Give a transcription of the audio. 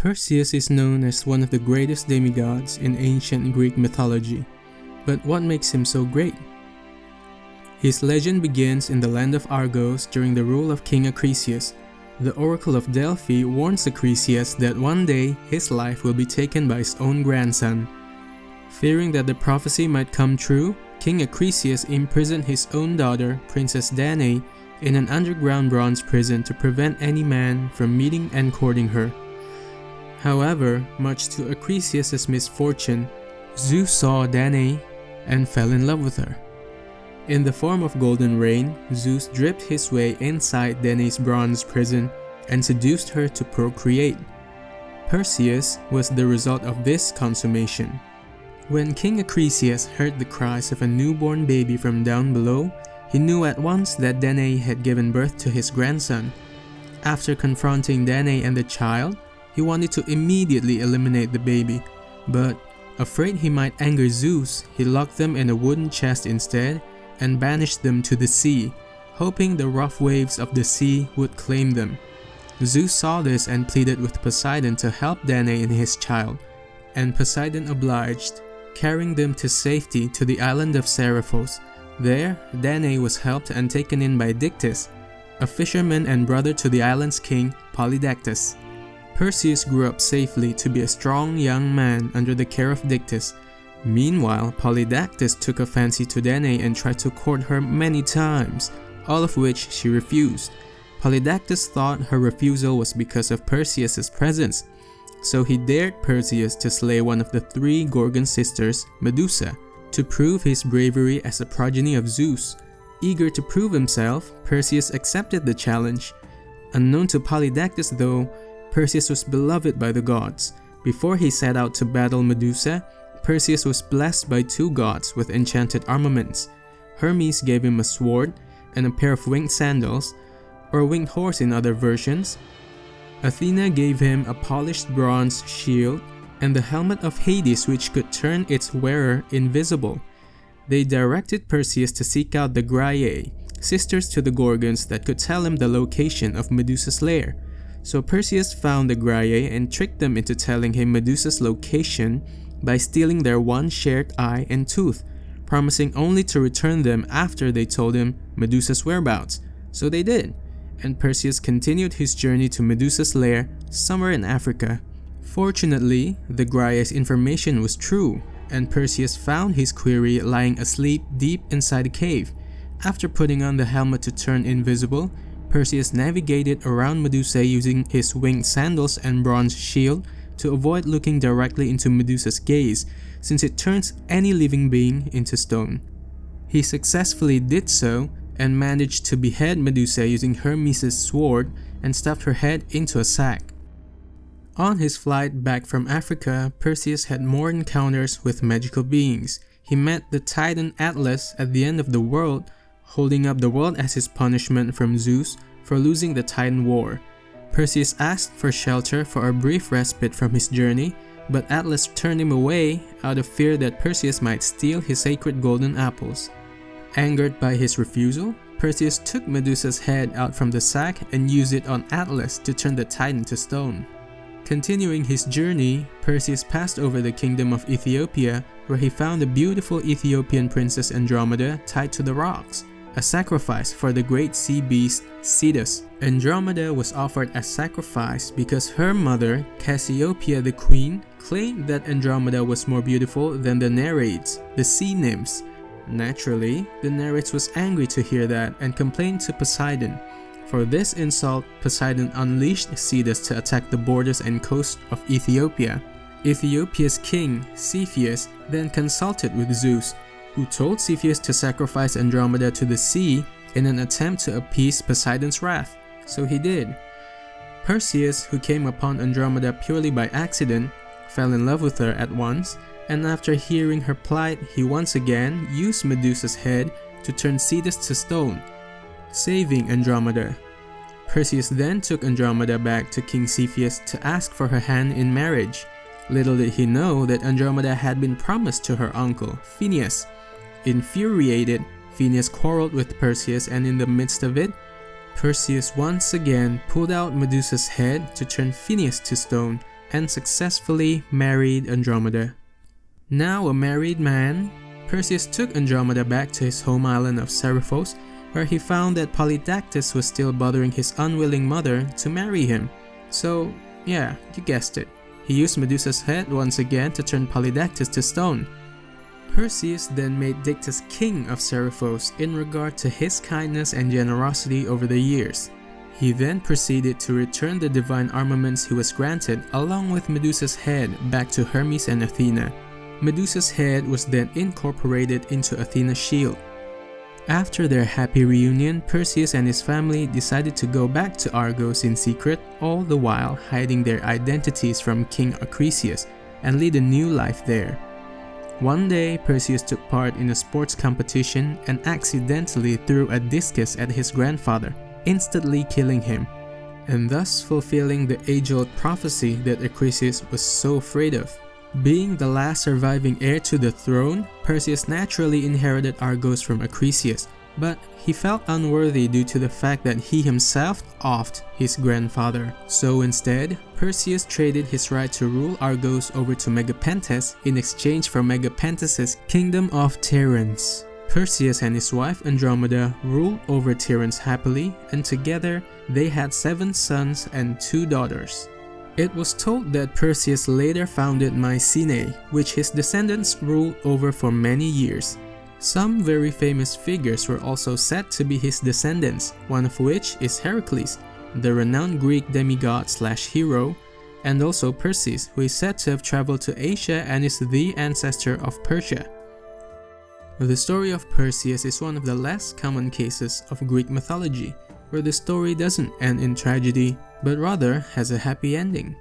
Perseus is known as one of the greatest demigods in ancient Greek mythology. But what makes him so great? His legend begins in the land of Argos during the rule of King Acrisius. The Oracle of Delphi warns Acrisius that one day his life will be taken by his own grandson. Fearing that the prophecy might come true, King Acrisius imprisoned his own daughter, Princess Danae, in an underground bronze prison to prevent any man from meeting and courting her. However, much to Acrisius' misfortune, Zeus saw Danae and fell in love with her. In the form of golden rain, Zeus dripped his way inside Danae's bronze prison and seduced her to procreate. Perseus was the result of this consummation. When King Acrisius heard the cries of a newborn baby from down below, he knew at once that Danae had given birth to his grandson. After confronting Danae and the child, he wanted to immediately eliminate the baby, but afraid he might anger Zeus, he locked them in a wooden chest instead and banished them to the sea, hoping the rough waves of the sea would claim them. Zeus saw this and pleaded with Poseidon to help Danae and his child, and Poseidon obliged, carrying them to safety to the island of Seriphos. There, Danae was helped and taken in by Dictys, a fisherman and brother to the island's king, Polydectes. Perseus grew up safely to be a strong young man under the care of Dictys. Meanwhile, Polydectes took a fancy to Danae and tried to court her many times, all of which she refused. Polydectes thought her refusal was because of Perseus' presence, so he dared Perseus to slay one of the three Gorgon sisters, Medusa, to prove his bravery as a progeny of Zeus. Eager to prove himself, Perseus accepted the challenge. Unknown to Polydectes though, Perseus was beloved by the gods. Before he set out to battle Medusa, Perseus was blessed by two gods with enchanted armaments. Hermes gave him a sword and a pair of winged sandals, or a winged horse in other versions. Athena gave him a polished bronze shield and the helmet of Hades, which could turn its wearer invisible. They directed Perseus to seek out the Graiae, sisters to the Gorgons that could tell him the location of Medusa's lair. So Perseus found the Graiae and tricked them into telling him Medusa's location by stealing their one shared eye and tooth, promising only to return them after they told him Medusa's whereabouts. So they did, and Perseus continued his journey to Medusa's lair somewhere in Africa. Fortunately, the Graiae's information was true, and Perseus found his quarry lying asleep deep inside a cave. After putting on the helmet to turn invisible, Perseus navigated around Medusa using his winged sandals and bronze shield to avoid looking directly into Medusa's gaze, since it turns any living being into stone. He successfully did so and managed to behead Medusa using Hermes' sword and stuffed her head into a sack. On his flight back from Africa, Perseus had more encounters with magical beings. He met the Titan Atlas at the end of the world, holding up the world as his punishment from Zeus for losing the Titan War. Perseus asked for shelter for a brief respite from his journey, but Atlas turned him away out of fear that Perseus might steal his sacred golden apples. Angered by his refusal, Perseus took Medusa's head out from the sack and used it on Atlas to turn the Titan to stone. Continuing his journey, Perseus passed over the kingdom of Ethiopia, where he found the beautiful Ethiopian princess Andromeda tied to the rocks, a sacrifice for the great sea beast Cetus. Andromeda was offered as sacrifice because her mother, Cassiopeia the queen, claimed that Andromeda was more beautiful than the Nereids, the sea nymphs. Naturally, the Nereids was angry to hear that and complained to Poseidon. For this insult, Poseidon unleashed Cetus to attack the borders and coast of Ethiopia. Ethiopia's king, Cepheus, then consulted with Zeus, who told Cepheus to sacrifice Andromeda to the sea in an attempt to appease Poseidon's wrath. So he did. Perseus, who came upon Andromeda purely by accident, fell in love with her at once, and after hearing her plight, he once again used Medusa's head to turn Cetus to stone, saving Andromeda. Perseus then took Andromeda back to King Cepheus to ask for her hand in marriage. Little did he know that Andromeda had been promised to her uncle, Phineus. Infuriated, Phineus quarreled with Perseus, and in the midst of it, Perseus once again pulled out Medusa's head to turn Phineus to stone and successfully married Andromeda. Now a married man, Perseus took Andromeda back to his home island of Seriphos, where he found that Polydactys was still bothering his unwilling mother to marry him. So, yeah, you guessed it. He used Medusa's head once again to turn Polydactys to stone. Perseus then made Dictys king of Seriphos in regard to his kindness and generosity over the years. He then proceeded to return the divine armaments he was granted along with Medusa's head back to Hermes and Athena. Medusa's head was then incorporated into Athena's shield. After their happy reunion, Perseus and his family decided to go back to Argos in secret, all the while hiding their identities from King Acrisius and lead a new life there. One day, Perseus took part in a sports competition and accidentally threw a discus at his grandfather, instantly killing him, and thus fulfilling the age-old prophecy that Acrisius was so afraid of. Being the last surviving heir to the throne, Perseus naturally inherited Argos from Acrisius, but he felt unworthy due to the fact that he himself offed his grandfather. So instead, Perseus traded his right to rule Argos over to Megapenthes in exchange for Megapenthes' kingdom of Tiryns. Perseus and his wife Andromeda ruled over Tiryns happily, and together they had 7 sons and 2 daughters. It was told that Perseus later founded Mycenae, which his descendants ruled over for many years. Some very famous figures were also said to be his descendants, one of which is Heracles, the renowned Greek demigod/hero, and also Perseus, who is said to have traveled to Asia and is the ancestor of Persia. The story of Perseus is one of the less common cases of Greek mythology, where the story doesn't end in tragedy, but rather has a happy ending.